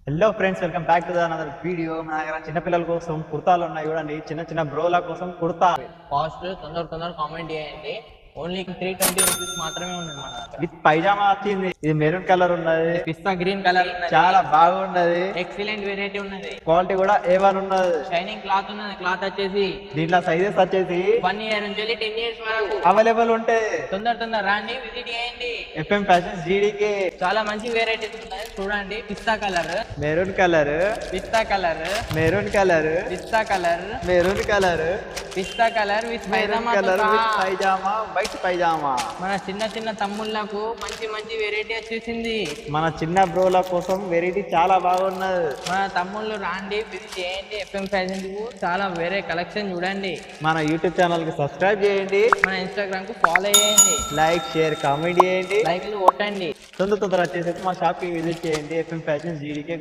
Hello friends, welcome back to another video. మన దగ్గర చిన్నపిల్లల కోసం కుర్తాలు ఉన్నాయి చూడండి. చిన్న చిన్న బ్రోల కోసం కుర్తా కాస్ట్ తొందర కామెంట్ చేయండి. ఓన్లీ 320 రూపీస్ మాత్రమే ఉన్నది మన దగ్గర. విత్ పైజామా వచ్చింది. ఇది మెరూన్ కలర్ ఉన్నది, పిస్తా గ్రీన్ కలర్ ఉన్నది, చాలా బాగున్నది. ఎక్సలెంట్ వెరైటీ ఉన్నది. క్వాలిటీ కూడా A1 ఉన్నది. షైనింగ్ క్లాత్ ఉన్నది. క్లాత్ వచ్చేసి దీంట్లో సైజెస్ వచ్చేసి 1 ఇయర్ నుంచి 10 ఇయర్స్ వరకు అవైలబుల్ ఉంటాయి. తొందర రాండి, విజిట్ చేయండి. FM fashions GDK. చాలా మంచి వెరైటీస్ ఉన్నాయి చూడండి. పిస్తా కలర్, మెరూన్ కలర్, పిస్తా కలర్, మెరూన్ కలర్, పిస్తా కలర్, మెరూన్ కలర్, పిస్తా colour with maroon colour with pyjama, white pyjama. మన చిన్న తమ్ముళ్ళకు మంచి వెరైటీ వచ్చేసింది. మన చిన్న బ్రోల కోసం వెరైటీ చాలా బాగున్నది. మన తమ్ముళ్ళు రాండి, విజిట్ చేయండి. FM ఫ్యాషన్ కు చాలా వేరే కలెక్షన్ చూడండి. మన యూట్యూబ్ ఛానల్ కి సబ్స్క్రైబ్ చేయండి, మన ఇన్స్టాగ్రామ్ కు ఫాలో చేయండి, లైక్ షేర్ కామెంట్ చేయండి, లైక్లు కొట్టండి. తొందర వచ్చేసి మా షాప్ కి విజిట్ చేయండి. FM fashion GDK.